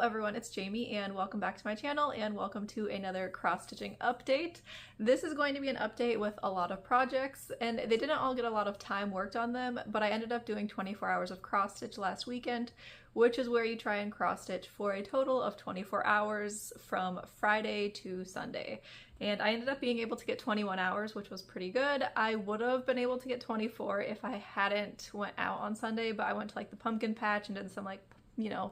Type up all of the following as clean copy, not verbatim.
everyone, it's Jamie and welcome back to my channel and welcome to another cross-stitching update. This is going to be an update with a lot of projects and they didn't all get a lot of time worked on them, but I ended up doing 24 hours of cross-stitch last weekend, which is where you try and cross-stitch for a total of 24 hours from Friday to Sunday. And I ended up being able to get 21 hours, which was pretty good. I would have been able to get 24 if I hadn't went out on Sunday, but I went to like the pumpkin patch and did some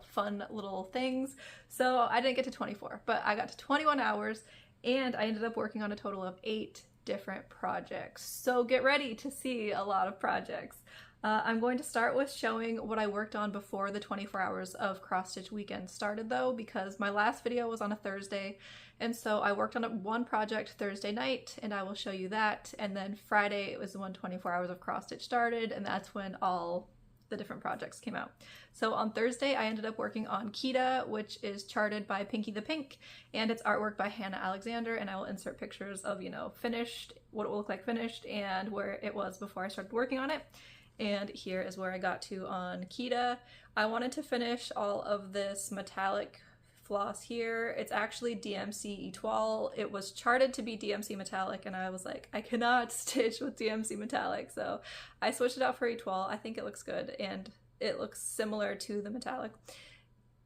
fun little things. So I didn't get to 24, but I got to 21 hours and I ended up working on a total of 8 different projects. So get ready to see a lot of projects. I'm going to start with showing what I worked on before the 24 hours of cross-stitch weekend started though, because my last video was on a Thursday, and so I worked on one project Thursday night and I will show you that, and then Friday it was when 24 hours of cross-stitch started, and that's when all the different projects came out. So on Thursday I ended up working on Kita, which is charted by Pinky the Pink, and it's artwork by Hannah Alexander, and I will insert pictures of, finished, what it will look like finished, and where it was before I started working on it. And here is where I got to on Kita. I wanted to finish all of this metallic floss here. It's actually DMC Etoile. It was charted to be DMC metallic and I was like, I cannot stitch with DMC metallic, so I switched it out for Etoile. I think it looks good and it looks similar to the metallic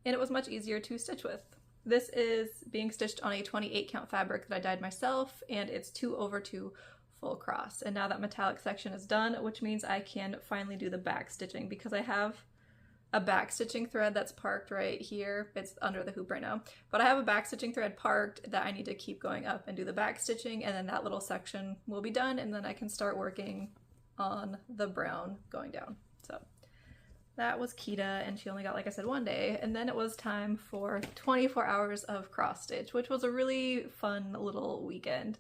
and it was much easier to stitch with. This is being stitched on a 28 count fabric that I dyed myself, and it's 2/2 full cross. And now that metallic section is done, which means I can finally do the back stitching, because I have a back stitching thread that's parked right here. It's under the hoop right now, but I have a back stitching thread parked that I need to keep going up and do the back stitching, and then that little section will be done, and then I can start working on the brown going down. So that was Kita, and she only got, like I said, one day, and then it was time for 24 hours of cross stitch, which was a really fun little weekend.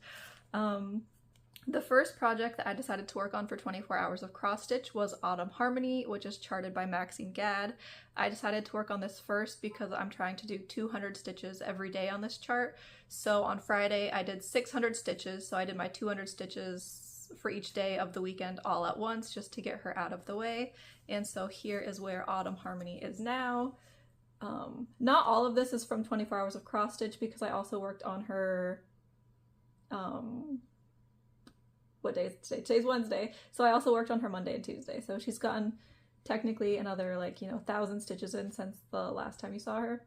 The first project that I decided to work on for 24 hours of cross-stitch was Autumn Harmony, which is charted by Maxine Gadd. I decided to work on this first because I'm trying to do 200 stitches every day on this chart. So on Friday I did 600 stitches, so I did my 200 stitches for each day of the weekend all at once just to get her out of the way. And so here is where Autumn Harmony is now. Not all of this is from 24 hours of cross-stitch because I also worked on her what day is it today? Today's Wednesday, so I also worked on her Monday and Tuesday, so she's gotten technically another 1,000 stitches in since the last time you saw her.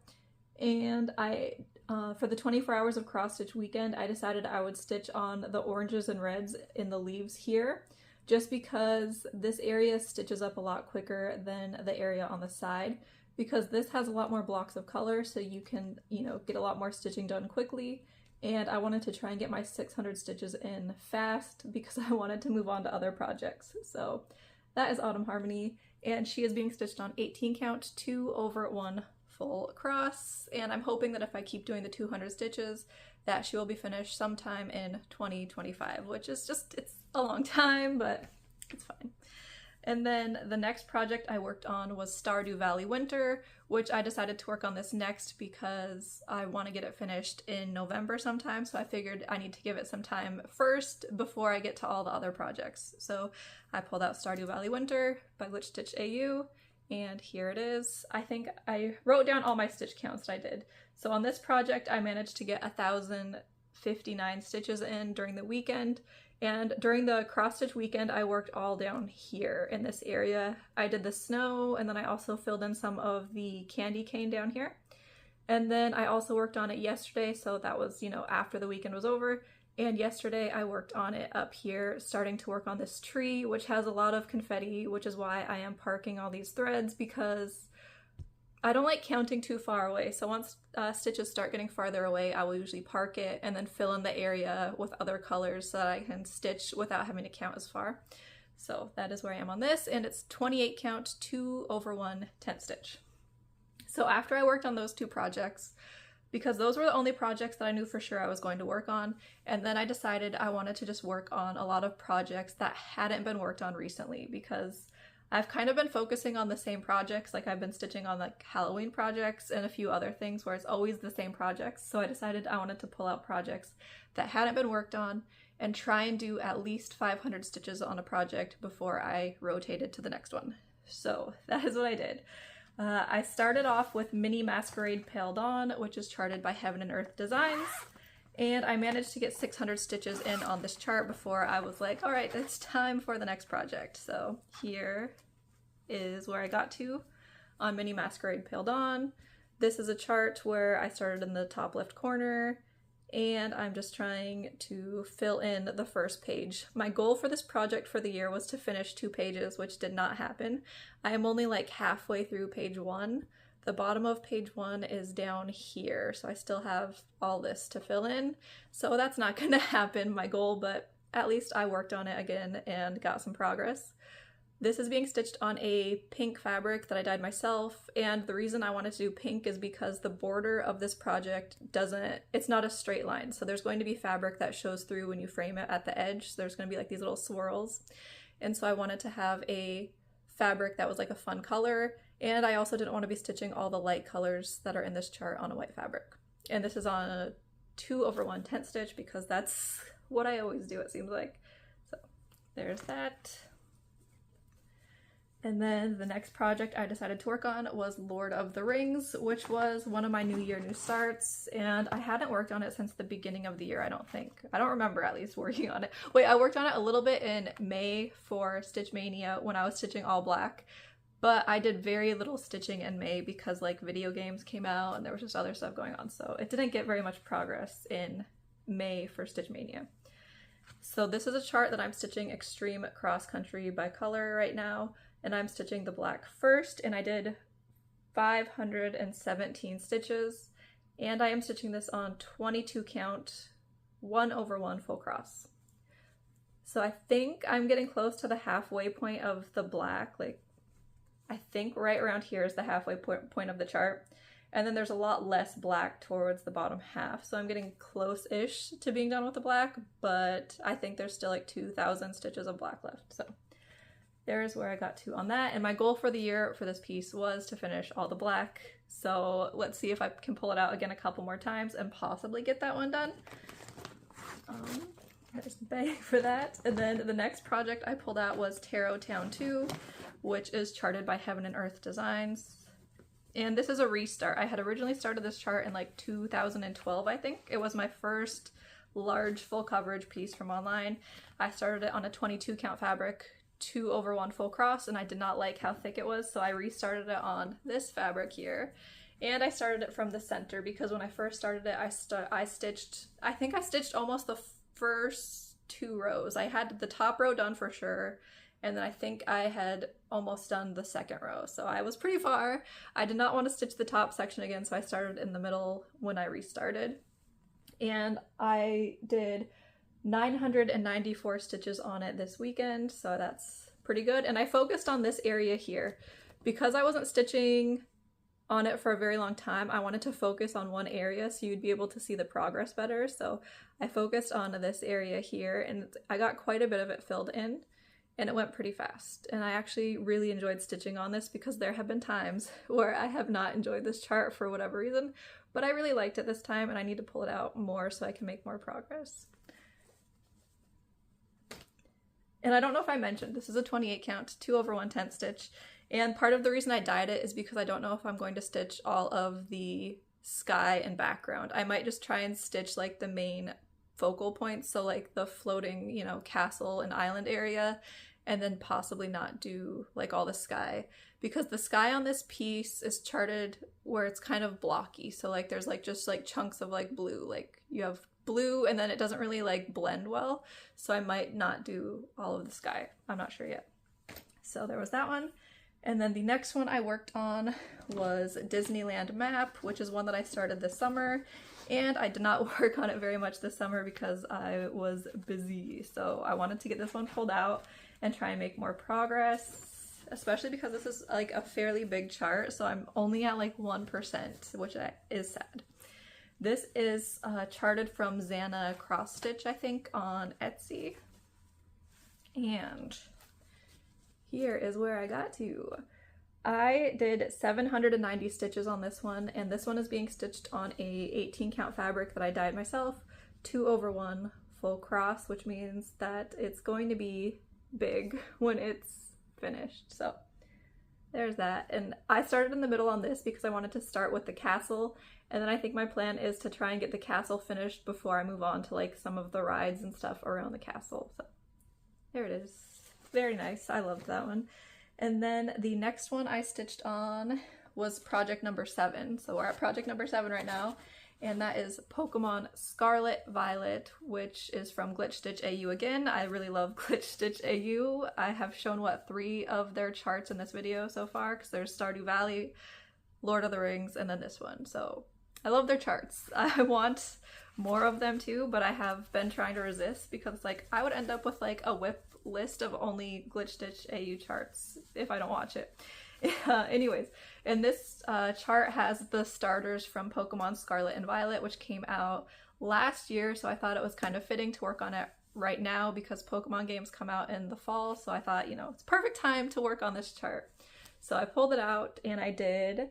And I for the 24 hours of cross stitch weekend I decided I would stitch on the oranges and reds in the leaves here, just because this area stitches up a lot quicker than the area on the side, because this has a lot more blocks of color, so you can get a lot more stitching done quickly. And I wanted to try and get my 600 stitches in fast because I wanted to move on to other projects. So that is Autumn Harmony, and she is being stitched on 18 count 2/1 full cross, and I'm hoping that if I keep doing the 200 stitches that she will be finished sometime in 2025, which is it's a long time, but it's fine. And then the next project I worked on was Stardew Valley Winter, which I decided to work on this next because I want to get it finished in November sometime, so I figured I need to give it some time first before I get to all the other projects. So I pulled out Stardew Valley Winter by Glitch Stitch AU, and here it is. I think I wrote down all my stitch counts that I did. So on this project I managed to get 1,059 stitches in during the weekend. And during the cross-stitch weekend, I worked all down here in this area. I did the snow, and then I also filled in some of the candy cane down here. And then I also worked on it yesterday, so that was, after the weekend was over. And yesterday I worked on it up here, starting to work on this tree, which has a lot of confetti, which is why I am parking all these threads, because I don't like counting too far away, so once stitches start getting farther away, I will usually park it and then fill in the area with other colors so that I can stitch without having to count as far. So that is where I am on this, and it's 28 count 2/1 10 stitch. So after I worked on those two projects, because those were the only projects that I knew for sure I was going to work on, and then I decided I wanted to just work on a lot of projects that hadn't been worked on recently, because I've kind of been focusing on the same projects. I've been stitching on Halloween projects and a few other things where it's always the same projects. So I decided I wanted to pull out projects that hadn't been worked on and try and do at least 500 stitches on a project before I rotated to the next one. So that is what I did. I started off with Mini Masquerade Pon, which is charted by Heaven and Earth Designs, and I managed to get 600 stitches in on this chart before I was like, all right, it's time for the next project. So here is where I got to on Mini Masquerade Pon. This is a chart where I started in the top left corner, and I'm just trying to fill in the first page. My goal for this project for the year was to finish 2 pages, which did not happen. I am only like halfway through page 1. The bottom of page 1 is down here, so I still have all this to fill in. So that's not gonna happen, my goal, but at least I worked on it again and got some progress. This is being stitched on a pink fabric that I dyed myself, and the reason I wanted to do pink is because the border of this project it's not a straight line, so there's going to be fabric that shows through when you frame it at the edge, so there's going to be like these little swirls, and so I wanted to have a fabric that was like a fun color, and I also didn't want to be stitching all the light colors that are in this chart on a white fabric. And this is on a 2/1 tent stitch because that's what I always do, it seems like. So there's that. And then the next project I decided to work on was Lord of the Rings, which was one of my New Year, New Starts, and I hadn't worked on it since the beginning of the year, I don't think. I don't remember at least working on it. Wait, I worked on it a little bit in May for Stitch Mania when I was stitching all black, but I did very little stitching in May because like video games came out and there was just other stuff going on, so it didn't get very much progress in May for Stitch Mania. So this is a chart that I'm stitching Extreme Cross Country by color right now. And I'm stitching the black first, and I did 517 stitches, and I am stitching this on 22 count 1/1 full cross. So I think I'm getting close to the halfway point of the black, like I think right around here is the halfway point of the chart, and then there's a lot less black towards the bottom half, so I'm getting close-ish to being done with the black, but I think there's still like 2,000 stitches of black left, so there's where I got to on that. And my goal for the year for this piece was to finish all the black. So let's see if I can pull it out again a couple more times and possibly get that one done. There's the bag for that. And then the next project I pulled out was Tarot Town 2, which is charted by Heaven and Earth Designs. And this is a restart. I had originally started this chart in like 2012, I think. It was my first large full coverage piece from online. I started it on a 22 count fabric, 2/1 full cross, and I did not like how thick it was, so I restarted it on this fabric here. And I started it from the center because when I first started it, I think I stitched almost the first 2 rows. I had the top row done for sure, and then I think I had almost done the second row, so I was pretty far. I did not want to stitch the top section again, so I started in the middle when I restarted. And I did 994 stitches on it this weekend, so that's pretty good. And I focused on this area here. Because I wasn't stitching on it for a very long time, I wanted to focus on one area so you'd be able to see the progress better. So I focused on this area here, and I got quite a bit of it filled in, and it went pretty fast. And I actually really enjoyed stitching on this because there have been times where I have not enjoyed this chart for whatever reason, but I really liked it this time, and I need to pull it out more so I can make more progress. And I don't know if I mentioned, this is a 28 count 2/1 tent stitch, and part of the reason I dyed it is because I don't know if I'm going to stitch all of the sky and background. I might just try and stitch like the main focal points, so like the floating, you know, castle and island area, and then possibly not do like all the sky, because the sky on this piece is charted where it's kind of blocky, so like there's like just like chunks of like blue, like you have blue and then it doesn't really like blend well, so I might not do all of the sky. I'm not sure yet. So there was that one. And then the next one I worked on was Disneyland Map, which is one that I started this summer, and I did not work on it very much this summer because I was busy. So I wanted to get this one pulled out and try and make more progress, especially because this is like a fairly big chart, so I'm only at like 1%, which is sad. This is charted from Xana Cross Stitch, I think, on Etsy. And here is where I got to. I did 790 stitches on this one, and this one is being stitched on a 18 count fabric that I dyed myself, 2/1 full cross, which means that it's going to be big when it's finished. So there's that. And I started in the middle on this because I wanted to start with the castle, and then I think my plan is to try and get the castle finished before I move on to like some of the rides and stuff around the castle. So there it is. Very nice. I loved that one. And then the next one I stitched on was project number 7. So we're at project number 7 right now, and that is Pokemon Scarlet Violet, which is from Glitch Stitch AU again. I really love Glitch Stitch AU. I have shown, what, 3 of their charts in this video so far, because there's Stardew Valley, Lord of the Rings, and then this one. So I love their charts. I want more of them too, but I have been trying to resist because like I would end up with like a whip list of only Glitch Stitch AU charts if I don't watch it. Anyways, and this chart has the starters from Pokemon Scarlet and Violet, which came out last year, so I thought it was kind of fitting to work on it right now because Pokemon games come out in the fall, so I thought, you know, it's perfect time to work on this chart. So I pulled it out and I did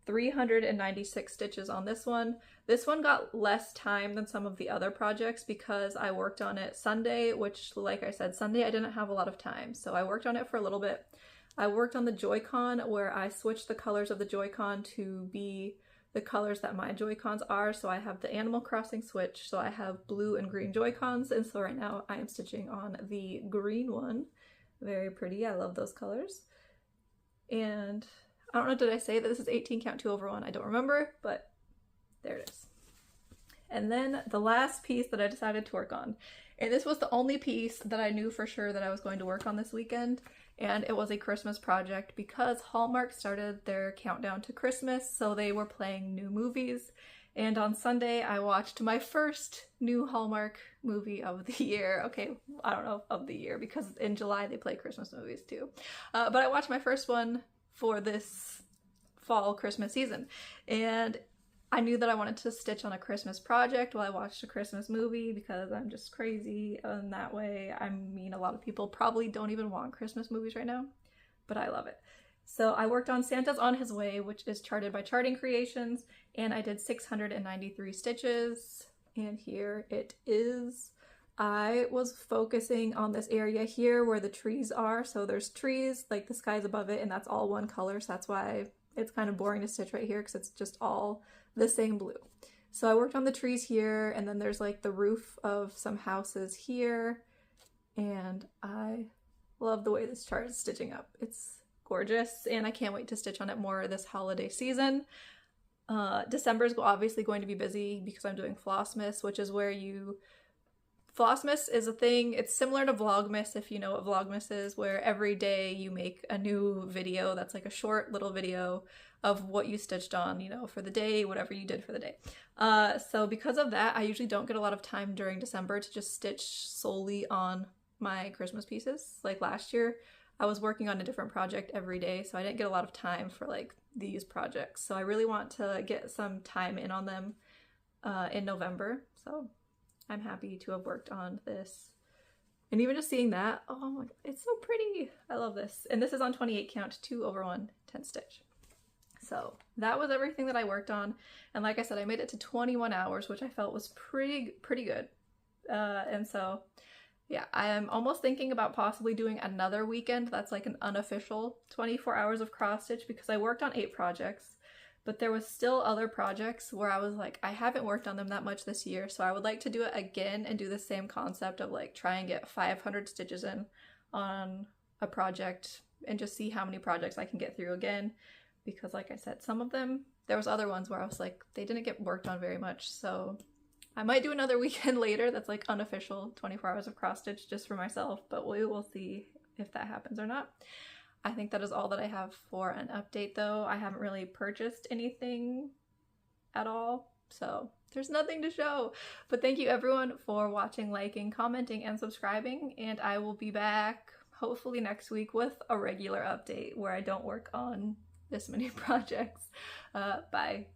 396 stitches on this one. This one got less time than some of the other projects because I worked on it Sunday, which, like I said, Sunday I didn't have a lot of time, so I worked on it for a little bit. I worked on the Joy-Con where I switched the colors of the Joy-Con to be the colors that my Joy-Cons are. So I have the Animal Crossing switch, so I have blue and green Joy-Cons, and so right now I am stitching on the green one. Very pretty, I love those colors. And I don't know, did I say that this is 18 count 2 over 1? I don't remember, but there it is. And then the last piece that I decided to work on, and this was the only piece that I knew for sure that I was going to work on this weekend, and it was a Christmas project because Hallmark started their countdown to Christmas, so they were playing new movies. And on Sunday, I watched my first new Hallmark movie of the year. Okay, I don't know of the year because in July they play Christmas movies too. But I watched my first one for this fall Christmas season. And I knew that I wanted to stitch on a Christmas project while I watched a Christmas movie because I'm just crazy in that way. I mean, a lot of people probably don't even want Christmas movies right now, but I love it. So I worked on Santa's on His Way, which is charted by Charting Creations, and I did 693 stitches, and here it is. I was focusing on this area here where the trees are. So there's trees, like the sky's above it, and that's all one color, so that's why it's kind of boring to stitch right here because it's just all the same blue. So I worked on the trees here, and then there's like the roof of some houses here, and I love the way this chart is stitching up. It's gorgeous, and I can't wait to stitch on it more this holiday season. December is obviously going to be busy because I'm doing Flossmas, which is where you... Flossmas is a thing, it's similar to Vlogmas if you know what Vlogmas is, where every day you make a new video that's like a short little video of what you stitched on, you know, for the day, whatever you did for the day. So because of that, I usually don't get a lot of time during December to just stitch solely on my Christmas pieces. Like last year, I was working on a different project every day, so I didn't get a lot of time for like these projects. So I really want to get some time in on them in November. So I'm happy to have worked on this. And even just seeing that, oh my god, it's so pretty. I love this. And this is on 28 count, 2 over 1, 10 stitch. So that was everything that I worked on. And like I said, I made it to 21 hours, which I felt was pretty good. And so yeah, I am almost thinking about possibly doing another weekend that's like an unofficial 24 hours of cross stitch because I worked on 8 projects. But there was still other projects where I was like, I haven't worked on them that much this year, so I would like to do it again and do the same concept of like try and get 500 stitches in on a project and just see how many projects I can get through again. Because like I said, some of them, there was other ones where I was like, they didn't get worked on very much. So I might do another weekend later that's like unofficial 24 hours of cross stitch just for myself, but we will see if that happens or not. I think that is all that I have for an update though. I haven't really purchased anything at all, so there's nothing to show. But thank you everyone for watching, liking, commenting, and subscribing, and I will be back hopefully next week with a regular update where I don't work on this many projects. Bye.